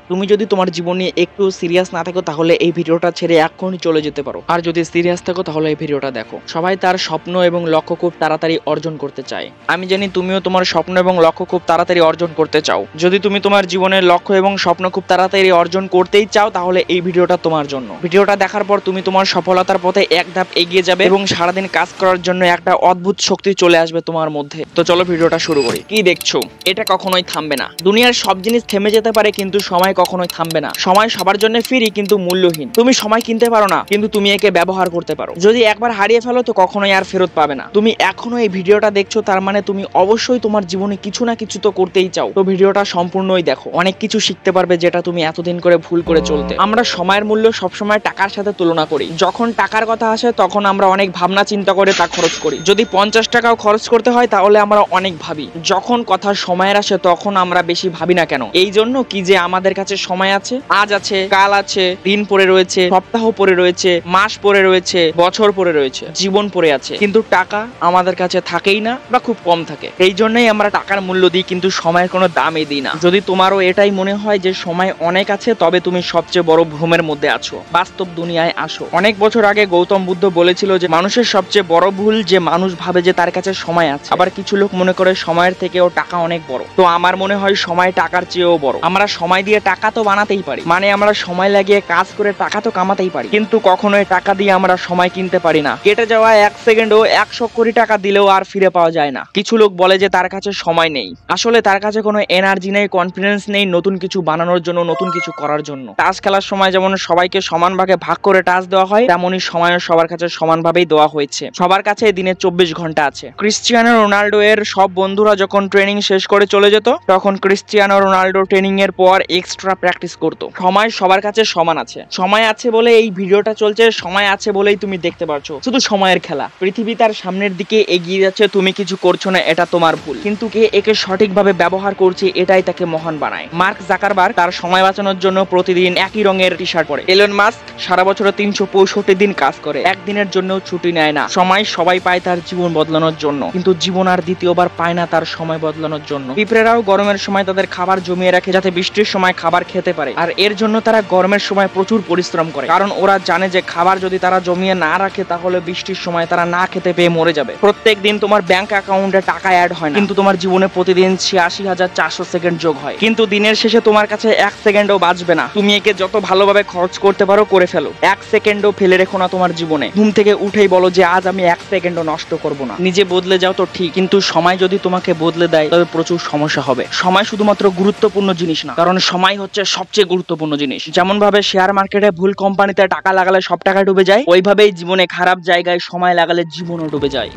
তুমি যদি তোমার জীবন নিয়ে একটু সিরিয়াস না থাকো তাহলে এই ভিডিওটা ছেড়ে এখনই চলে যেতে পারো, আর যদি সিরিয়াস থাকো তাহলে এই ভিডিওটা দেখো। সবাই তার স্বপ্ন এবং লক্ষ্য খুব তাড়াতাড়ি অর্জন করতে চায়। আমি জানি তুমিও তোমার স্বপ্ন এবং লক্ষ্য খুব তাড়াতাড়ি অর্জন করতে চাও। যদি তুমি তোমার জীবনের লক্ষ্য এবং স্বপ্ন খুব তাড়াতাড়ি অর্জন করতেই চাও তাহলে এই ভিডিওটা তোমার জন্য। ভিডিওটা দেখার পর তুমি তোমার সফলতার পথে এক ধাপ এগিয়ে যাবে এবং সারাদিন কাজ করার জন্য একটা অদ্ভুত শক্তি চলে আসবে তোমার মধ্যে। তো চলো ভিডিওটা শুরু করি। কি দেখছো? এটা কখনোই থামবে না। দুনিয়ার সব জিনিস থেমে যেতে পারে কিন্তু সময় কখনোই থামবে না। সময় সবার জন্য ফ্রি কিন্তু মূল্যহীন। তুমি সময় কিনতে পারো না কিন্তু তুমি একে ব্যবহার করতে পারো। যদি একবার হারিয়ে ফেলো তো কখনোই আর ফেরত পাবে না। তুমি এখনো এই ভিডিওটা দেখছো তার মানে তুমি অবশ্যই তোমার জীবনে কিছু না কিছু তো করতেই চাও। তো ভিডিওটা সম্পূর্ণই দেখো, অনেক কিছু শিখতে পারবে যেটা তুমি এতদিন করে ভুল করে চলতে। আমরা সময়ের মূল্য সবসময় টাকার সাথে তুলনা করি। যখন টাকার কথা আসে তখন আমরা অনেক ভাবনা চিন্তা করে তা খরচ করি। যদি 50 টাকাও খরচ করতে হয় তাহলে আমরা অনেক ভাবি। যখন কথা সময়ের আসে তখন আমরা বেশি ভাবি না কেন? এই জন্য কি যে আমাদের কাছে সময় আছে, আজ আছে, কাল আছে, দিন পড়ে রয়েছে, সপ্তাহ পড়ে রয়েছে, মাস পড়ে রয়েছে, বছর পড়ে রয়েছে, জীবন পড়ে আছে, কিন্তু টাকা আমাদের কাছে থাকেই না বা খুব কম থাকে। এই জন্যই আমরা টাকার মূল্য দিই কিন্তু সময়ের কোনো দামই দিই না। যদি তোমারও এটাই মনে হয় যে সময় অনেক আছে তবে তুমি সবচেয়ে বড় ভ্রমের মধ্যে আছো। বাস্তব দুনিয়ায় আসো। অনেক বছর আগে গৌতম বুদ্ধ বলেছিল যে মানুষের সবচেয়ে বড় ভুল যে মানুষ ভাবে যে তার কাছে সময় আছে। আবার কিছু লোক মনে করে সময়ের থেকেও টাকা অনেক বড়। তো আমার মনে হয় সময় টাকার চেয়েও বড়। আমরা সময় দিয়ে টাকা তো বানাতেই পারি, মানে আমরা সময় লাগিয়ে কাজ করে টাকা তো কামাতেই পারি, কিন্তু কখনোই টাকা দিয়ে আমরা সময় কিনতে পারি না। কেটে যাওয়া 1 সেকেন্ডও 100 কোটি টাকা দিলেও আর ফিরে পাওয়া যায় না। কিছু লোক বলে যে তার কাছে সময় নেই, আসলে তার কাছে কোনো এনার্জি নেই, কনফিডেন্স নেই নতুন কিছু বানানোর জন্য, নতুন কিছু করার জন্য। টাস খেলার সময় যেমন সবাইকে সমান ভাগে ভাগ করে টাস দেওয়া হয়, তেমনই সময়ও সবার কাছে সমানভাবেই দেওয়া হয়েছে। সবার কাছে দিনে 24 ঘন্টা আছে। ক্রিস্টিয়ানো রোনাল্ডো এর সব বন্ধুরা যখন ট্রেনিং শেষ করে চলে যেত তখন ক্রিস্টিয়ানো রোনাল্ডো ট্রেনিং এর পর এক্সট্রা প্র্যাকটিস করত। সময় সবার কাছে সমান আছে। সময় আছে বলে এই ভিডিওটা চলছে, সময় আছে বলেই তুমি দেখতে পারছো। শুধু সময়ের খেলা। পৃথিবী তার সামনের দিকে এগিয়ে যাচ্ছে, তুমি কিছু করছো না, এটা তোমার ভুল, কিন্তু কে একে সঠিকভাবে ব্যবহার করছে এটাই তাকে মহান বানায়। মার্ক জাকারবার্গ তার সময় বাঁচানোর জন্য প্রতিদিন একই রঙের টি শার্ট পরে। এলন মাস্ক সারা বছরে 365 দিন কাজ করে, একদিনের জন্য ছুটি নেয় না। সময় সবাই পায় তার জীবন বদলানোর জন্য, কিন্তু জীবন আর দ্বিতীয়বার পায় না তার সময় বদলানোর জন্য। পিঁপড়েরাও গরমের সময় তাদের খাবার জমিয়ে রাখে যাতে বৃষ্টির সময় খাবার খেতে পারে, আর এর জন্য তারা গরমের সময় প্রচুর পরিশ্রম করে, কারণ ওরা জানে যে খাবার যদি তারা জমিয়ে না রাখে তাহলে বৃষ্টির সময় তারা না খেতে পেয়ে মরে যাবে। প্রত্যেক দিন তোমার ব্যাংক অ্যাকাউন্টে টাকা অ্যাড হয় না, কিন্তু তোমার জীবনে প্রতিদিন 86,400 সেকেন্ড যোগ হয়, কিন্তু দিনের শেষে তোমার কাছে 1 সেকেন্ডও বাঁচবে না। তুমি একে যত ভালোভাবে খরচ করতে পারো করে ফেলো, 1 সেকেন্ডও ফেলে রেখো না তোমার জীবনে। ঘুম থেকে উঠেই বলো যে আজ আমি 1 সেকেন্ডও নষ্ট করব না। নিজে বদলে যাও তো ঠিক, কিন্তু সময় যদি তোমাকে বদলে দেয় তবে প্রচুর সমস্যা হবে। সময় শুধুমাত্র গুরুত্বপূর্ণ জিনিস না, কারণ সময় হচ্ছে সবচেয়ে গুরুত্বপূর্ণ জিনিস। যেমন ভাবে শেয়ার মার্কেটে ভুল কোম্পানিতে টাকা লাগালে সব টাকা ডুবে যায়, ওইভাবেই জীবনে খারাপ জায়গায় সময় লাগালে জীবনও ডুবে যায়।